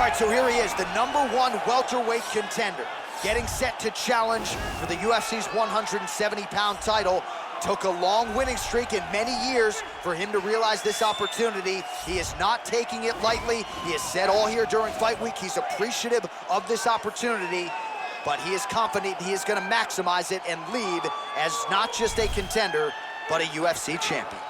right, so here he is, the #1 welterweight contender, getting set to challenge for the UFC's 170-pound title. Took a long winning streak in many years for him to realize this opportunity. He is not taking it lightly. He has said all here during fight week he's appreciative of this opportunity, but he is confident he is going to maximize it and lead as not just a contender, but a UFC champion.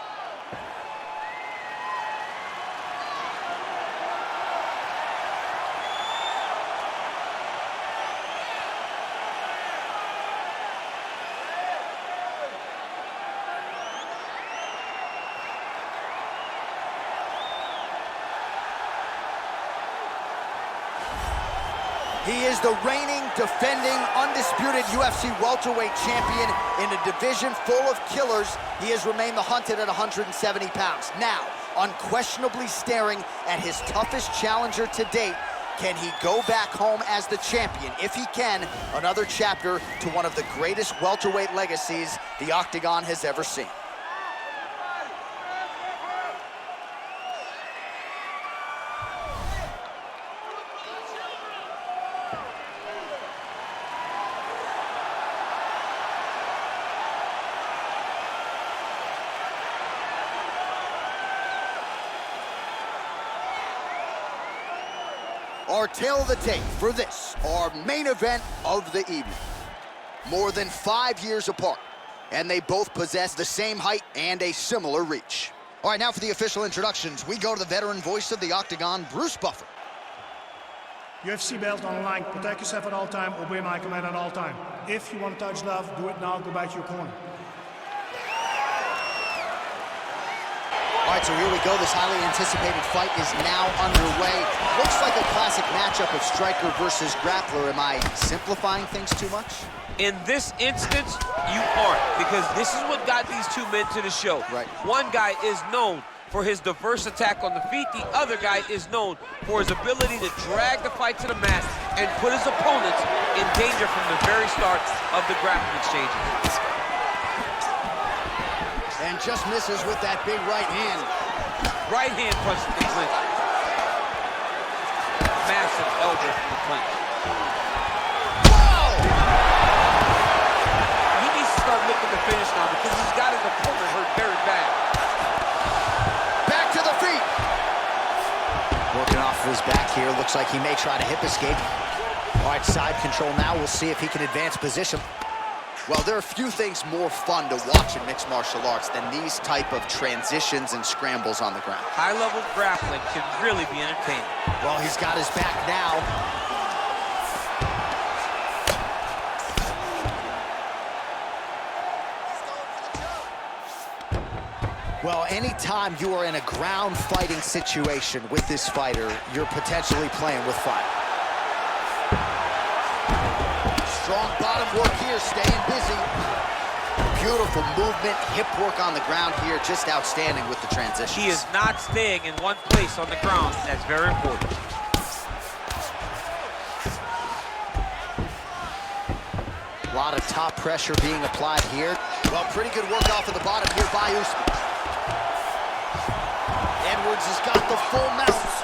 He is the reigning, defending, undisputed UFC welterweight champion in a division full of killers. He has remained the hunted at 170 pounds. Now, unquestionably staring at his toughest challenger to date. Can he go back home as the champion? If he can, another chapter to one of the greatest welterweight legacies the Octagon has ever seen. Our tail of the tape for this, our main event of the evening. More than 5 years apart, and they both possess the same height and a similar reach. All right, now for the official introductions, we go to the veteran voice of the Octagon, Bruce Buffer. UFC belt on the line, protect yourself at all time, obey my command at all time. If you want to touch love, do it now, go back to your corner. All right, so here we go. This highly anticipated fight is now underway. Looks like a classic matchup of striker versus grappler. Am I simplifying things too much? In this instance, you aren't, because this is what got these two men to the show. Right. One guy is known for his diverse attack on the feet. The other guy is known for his ability to drag the fight to the mat and put his opponents in danger from the very start of the grappling exchanges. And just misses with that big right hand. Right hand punch to the clinch. Massive elbow from the clinch. Whoa! He needs to start looking to finish now because he's got his opponent hurt very bad. Back to the feet. Working off of his back here. Looks like he may try to hip escape. All right, side control now. We'll see if he can advance position. Well, there are few things more fun to watch in mixed martial arts than these type of transitions and scrambles on the ground. High-level grappling can really be entertaining. Well, he's got his back now. Well, anytime you are in a ground fighting situation with this fighter, you're potentially playing with fire. Strong bottom work here, staying busy. Beautiful movement, hip work on the ground here, just outstanding with the transitions. He is not staying in one place on the ground. That's very important. A lot of top pressure being applied here. Well, pretty good work off of the bottom here by Usman. Edwards has got the full mounts.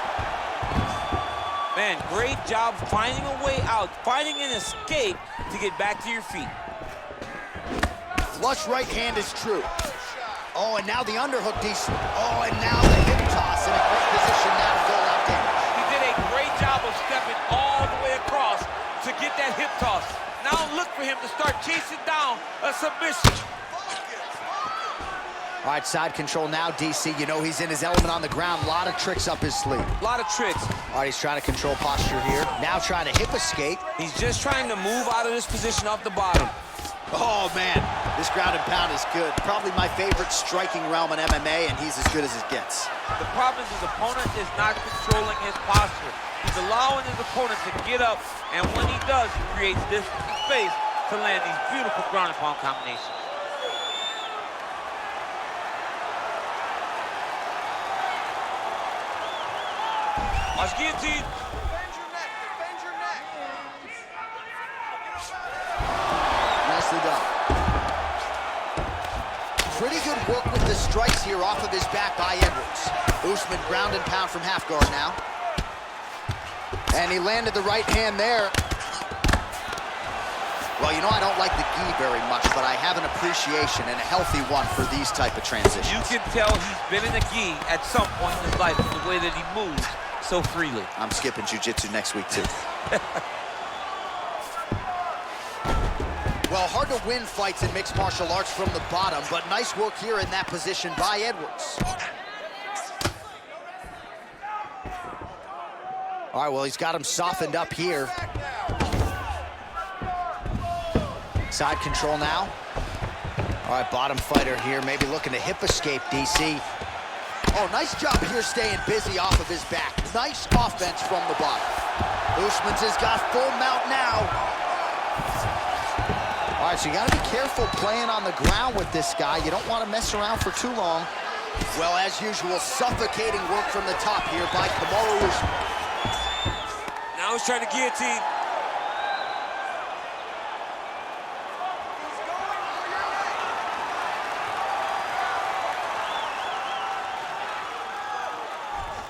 Man, great job finding a way out, finding an escape to get back to your feet. Flush right hand is true. Oh, and now the underhook decent. Oh, and now the hip toss in a great position now to go out damage. He did a great job of stepping all the way across to get that hip toss. Now look for him to start chasing down a submission. All right, side control now, DC. You know he's in his element on the ground. A lot of tricks up his sleeve. A lot of tricks. All right, he's trying to control posture here. Now trying to hip escape. He's just trying to move out of this position off the bottom. Oh, man, this ground and pound is good. Probably my favorite striking realm in MMA, and he's as good as it gets. The problem is his opponent is not controlling his posture. He's allowing his opponent to get up, and when he does, he creates distance and space to land these beautiful ground and pound combinations. Watch guillotine. Defend your neck, defend your neck. Nicely done. Pretty good work with the strikes here off of his back by Edwards. Usman ground and pound from half guard now. And he landed the right hand there. Well, you know, I don't like the gi very much, but I have an appreciation and a healthy one for these type of transitions. You can tell he's been in the gi at some point in his life, the way that he moves so freely. I'm skipping jiu-jitsu next week, too. Well, hard to win fights in mixed martial arts from the bottom, but nice work here in that position by Edwards. All right, well, he's got him softened up here. Side control now. All right, bottom fighter here, maybe looking to hip escape, DC. Oh, nice job here staying busy off of his back. Nice offense from the bottom. Usman's has got full mount now. All right, so you gotta be careful playing on the ground with this guy. You don't want to mess around for too long. Well, as usual, suffocating work from the top here by Kamaru Usman. Now he's trying to guillotine.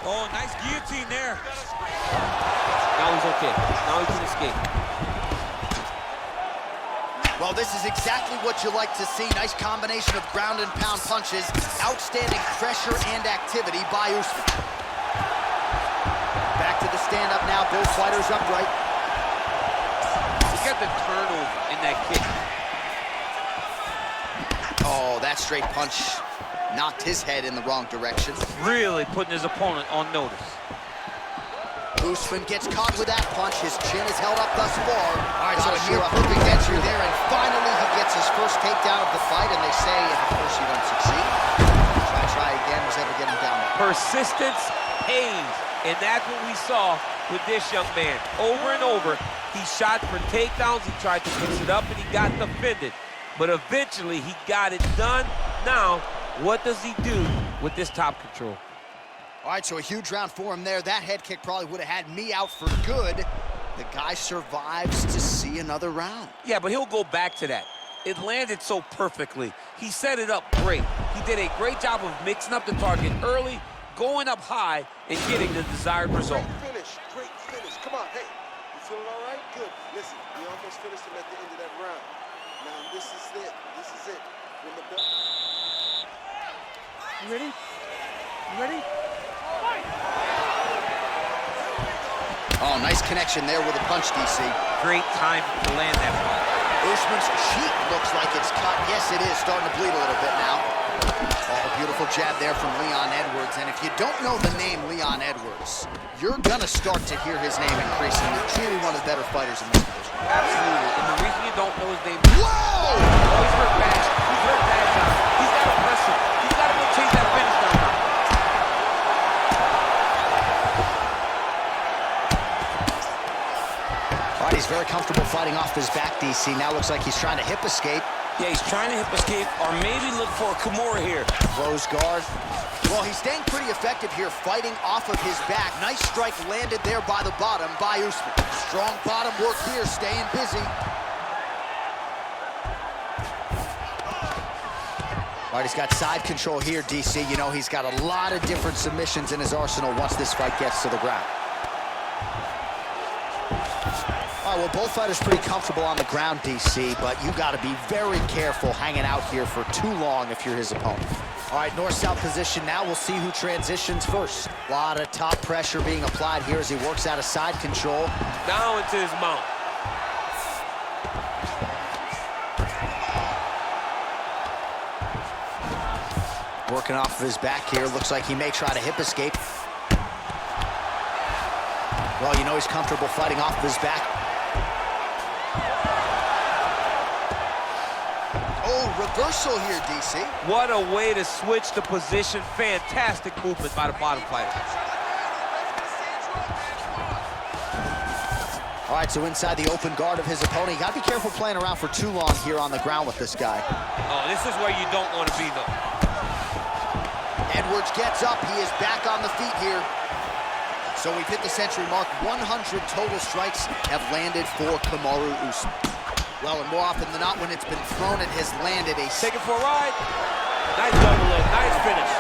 Oh, nice guillotine there. Now he's okay. Now he can escape. Well, this is exactly what you like to see. Nice combination of ground and pound punches. Outstanding pressure and activity by Usman. Back to the stand-up now. Both fighters upright. Look at the turnover in that kick. Oh, that straight punch knocked his head in the wrong direction. Really putting his opponent on notice. Usman gets caught with that punch. His chin is held up thus far. All right, so a near perfect entry there, and finally he gets his first takedown of the fight, and they say if at first you don't succeed, try again, was ever getting down there. Persistence pays, and that's what we saw with this young man. Over and over, he shot for takedowns, he tried to mix it up, and he got defended. But eventually, he got it done. Now, what does he do with this top control? All right, so a huge round for him there. That head kick probably would have had me out for good. The guy survives to see another round. Yeah, but he'll go back to that. It landed so perfectly. He set it up great. He did a great job of mixing up the target early, going up high, and getting the desired result. Great finish. Come on, hey. You feeling all right? Good. Listen, we almost finished him at the end of that round. Now, this is it. This is it. When the bell... You ready? You ready? Oh, nice connection there with a punch, DC. Great time to land that punch. Usman's cheek looks like it's cut. Yes, it is. Starting to bleed a little bit now. Oh, beautiful jab there from Leon Edwards. And if you don't know the name Leon Edwards, you're going to start to hear his name increasingly. Truly one of the better fighters in this division. Absolutely. And the reason you don't know his name... Whoa! Oh, he's hurt bad. He's hurt bad now. He's got to press him. He's got to go chase that finish down now. All right, he's very comfortable fighting off his back, DC. Now looks like he's trying to hip escape. Yeah, he's trying to hip escape or maybe look for a Kimura here. Close guard. Well, he's staying pretty effective here, fighting off of his back. Nice strike landed there by the bottom by Usman. Strong bottom work here, staying busy. All right, he's got side control here, DC. You know, he's got a lot of different submissions in his arsenal once this fight gets to the ground. All right, well, both fighters pretty comfortable on the ground, DC, but you got to be very careful hanging out here for too long if you're his opponent. All right, north-south position now. We'll see who transitions first. A lot of top pressure being applied here as he works out of side control. Now into his mount. Working off of his back here. Looks like he may try to hip escape. Well, you know he's comfortable fighting off of his back. Oh, reversal here, DC. What a way to switch the position. Fantastic movement by the bottom fighter. All right, so inside the open guard of his opponent. You got to be careful playing around for too long here on the ground with this guy. Oh, this is where you don't want to be, though. Edwards gets up. He is back on the feet here. So we've hit the century mark. 100 total strikes have landed for Kamaru Usman. Well, and more often than not, when it's been thrown, it has landed a... Take it for a ride. Nice double leg. Nice finish.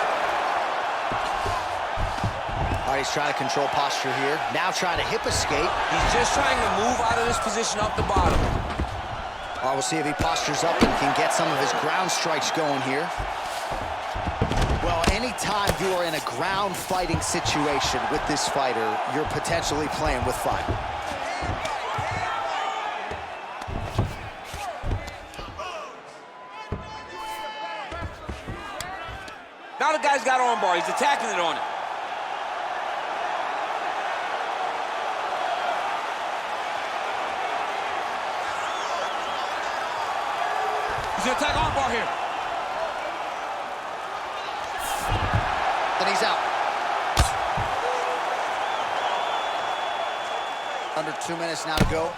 All right, he's trying to control posture here. Now trying to hip escape. He's just trying to move out of this position off the bottom. All right, we'll see if he postures up and can get some of his ground strikes going here. Well, anytime you are in a ground fighting situation with this fighter, you're potentially playing with fire. Now the guy's got armbar. He's attacking it on him. He's gonna attack armbar here. And he's out. Under 2 minutes now to go.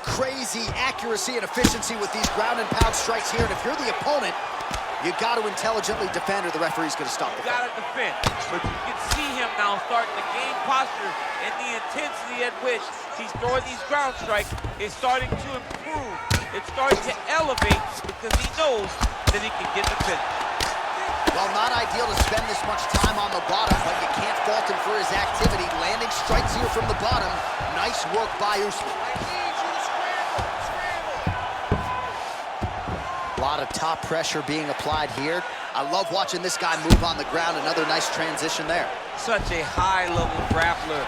Crazy accuracy and efficiency with these ground and pound strikes here. And if you're the opponent, you got to intelligently defend or the referee's going to stop it. You got to defend, but you can see him now starting to gain posture, and the intensity at which he's throwing these ground strikes is starting to improve. It's starting to elevate because he knows that he can get the finish. Well, not ideal to spend this much time on the bottom, but you can't fault him for his activity. Landing strikes here from the bottom. Nice work by Usman. A lot of top pressure being applied here. I love watching this guy move on the ground. Another nice transition there. Such a high-level grappler.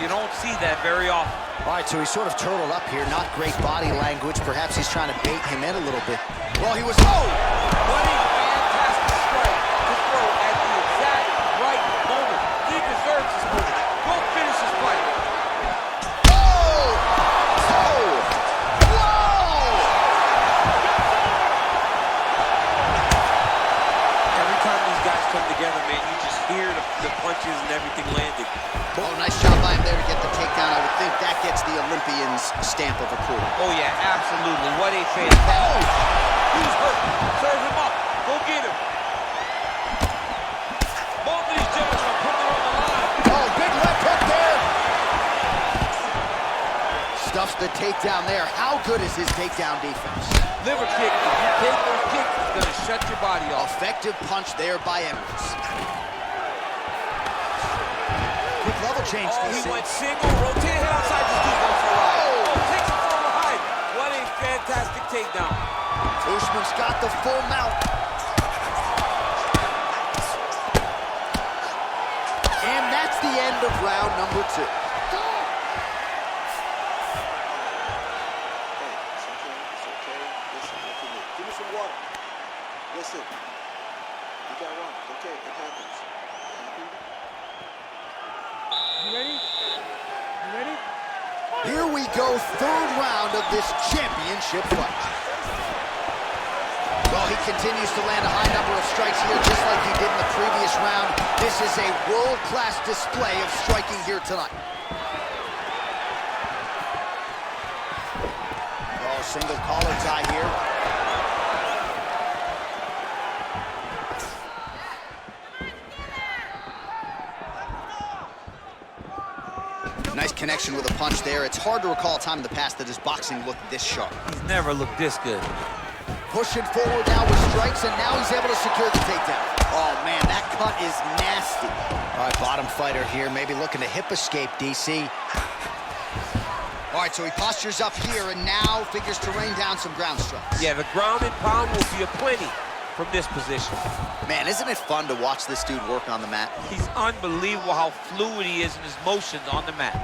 You don't see that very often. All right, so he's sort of turtled up here. Not great body language. Perhaps he's trying to bait him in a little bit. Well, he was... Oh! What a fantastic strike to throw at the exact right moment. He deserves this moment. Go finish his fight. Oh! Oh! Whoa! Every time these guys come together, man, you just hear the punches and everything landing. Oh, nice job by him there to get the takedown. I would think that gets the Olympians' stamp of approval. Oh, yeah, absolutely. What a fantastic... He's hurt. Serve him up. Go get him. Both of these gentlemen are putting it on the line. Oh, big left hook there. Stuffs the takedown there. How good is his takedown defense? Liver kick. If you take those kicks, it's going to shut your body off. Effective punch there by Edwards. Quick level change. Oh, he went single, rotated head outside, just keep going for a ride. Oh, takes it from behind. What a fantastic takedown. Usman's got the full mount. And that's the end of round number 2. Hey, it's okay. It's okay. Listen, look at me. Give me some water. Listen. You got wrong. Okay, it happens. You ready? You ready? Here we go, 3rd round of this championship fight. Well, he continues to land a high number of strikes here, just like he did in the previous round. This is a world-class display of striking here tonight. Oh, single collar tie here. Nice connection with a punch there. It's hard to recall a time in the past that his boxing looked this sharp. He's never looked this good. Pushing forward now with strikes, and now he's able to secure the takedown. Oh, man, that cut is nasty. All right, bottom fighter here, maybe looking to hip escape, DC. All right, so he postures up here and now figures to rain down some ground strikes. Yeah, the ground and pound will be aplenty from this position. Man, isn't it fun to watch this dude work on the mat? He's unbelievable how fluid he is in his motions on the mat.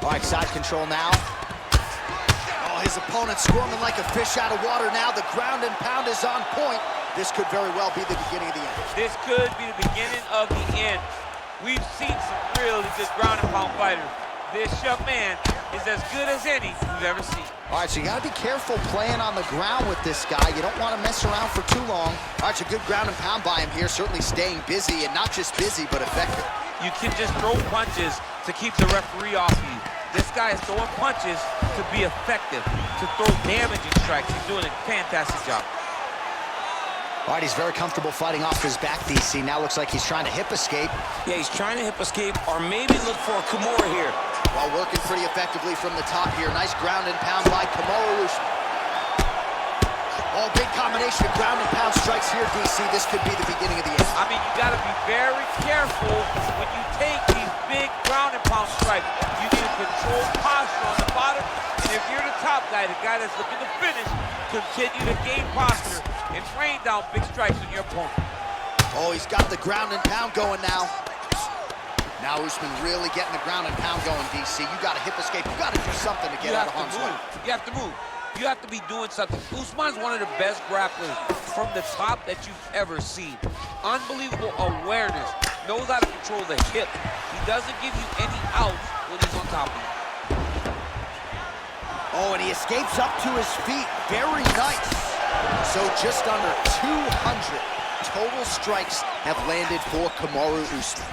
All right, side control now. Oh, his opponent squirming like a fish out of water now. The ground and pound is on point. This could very well be the beginning of the end. This could be the beginning of the end. We've seen some really good ground and pound fighters. This young man is as good as any we've ever seen. All right, so you got to be careful playing on the ground with this guy. You don't want to mess around for too long. All right, so good ground and pound by him here, certainly staying busy, and not just busy, but effective. You can just throw punches to keep the referee off you. This guy is throwing punches to be effective, to throw damaging strikes. He's doing a fantastic job. All right, he's very comfortable fighting off his back, DC. Now looks like he's trying to hip escape. Yeah, he's trying to hip escape or maybe look for a kamaru here. While working pretty effectively from the top here. Nice ground and pound by Kamaru Usman. Oh, big combination of ground and pound strikes here, DC, this could be the beginning of the end. I mean, you got to be very careful when you take these big ground and pound strikes. You need to control posture on the bottom, and if you're the top guy, the guy that's looking to finish, continue to gain posture and rain down big strikes on your opponent. Oh, he's got the ground and pound going now. Now Usman really getting the ground and pound going, DC. You got to hip escape. You got to do something to get out of harm's way. You have to move. You have to be doing something. Usman's one of the best grapplers from the top that you've ever seen. Unbelievable awareness. Knows how to control the hip. He doesn't give you any outs when he's on top of you. Oh, and he escapes up to his feet. Very nice. So just under 200 total strikes have landed for Kamaru Usman.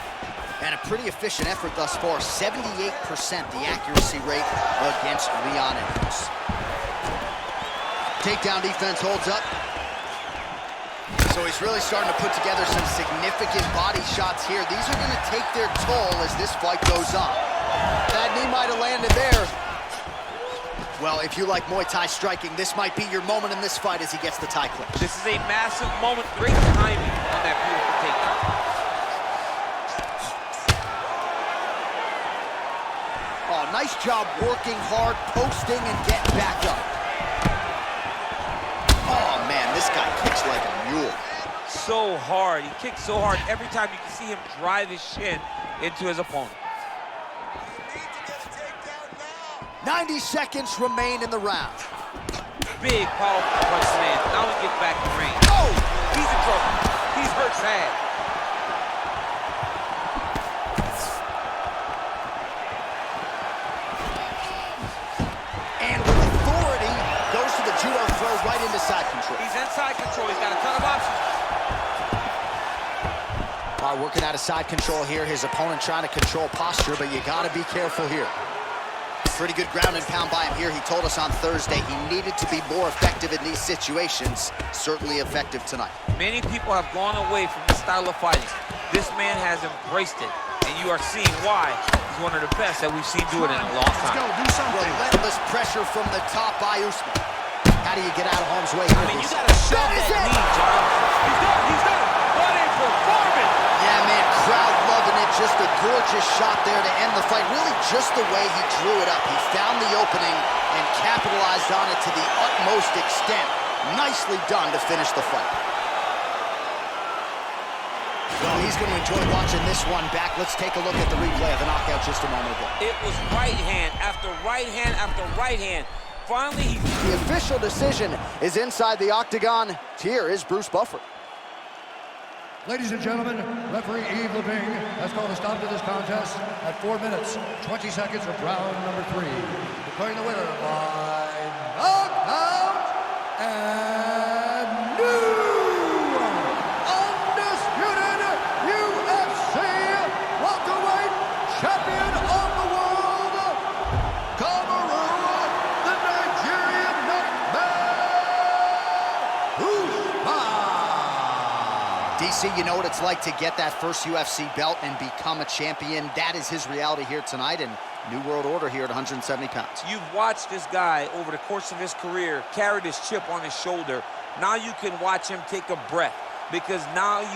And a pretty efficient effort thus far. 78% the accuracy rate against Leon Edwards. Takedown defense holds up. So he's really starting to put together some significant body shots here. These are going to take their toll as this fight goes on. That knee might have landed there. Well, if you like Muay Thai striking, this might be your moment in this fight as he gets the Thai clinch. This is a massive moment. Great timing on that beautiful takedown. Oh, nice job working hard, posting, and getting back up. Oh, man, this guy kicks like a mule. So hard. He kicks so hard. Every time you can see him drive his shin into his opponent. 90 seconds remain in the round. Big, powerful punch land. Now he gets back in range. Oh! He's in trouble. He's hurt bad. And with authority, goes to the judo throw right into side control. He's in side control. He's got a ton of options. All right, working out of side control here. His opponent trying to control posture, but you got to be careful here. Pretty good ground and pound by him here. He told us on Thursday he needed to be more effective in these situations. Certainly effective tonight. Many people have gone away from this style of fighting. This man has embraced it, and you are seeing why he's one of the best that we've seen do it in a long time. Let's go, do something. Relentless pressure from the top by Usman. How do you get out of harm's way? I mean, you gotta shove that knee, John. He's done. He's done. What a performance! Yeah, man, crowd loving it. Just a gorgeous shot there to end the fight. Really just the way he drew it up. He found the opening and capitalized on it to the utmost extent. Nicely done to finish the fight. Well, he's going to enjoy watching this one back. Let's take a look at the replay of the knockout just a moment ago. It was right hand after right hand after right hand. Finally, The official decision is inside the octagon. Here is Bruce Buffer. Ladies and gentlemen, referee Yves Leving has called a stop to this contest at 4 minutes, 20 seconds of round number 3. Declaring the winner by knockout and new undisputed UFC welterweight champion of the world, Kamaru, the Nigerian Nightmare, Usman. DC, you know what it's like to get that first UFC belt and become a champion. That is his reality here tonight, and new world order here at 170 pounds. you've watched this guy over the course of his career carry this chip on his shoulder. Now you can watch him take a breath, because now you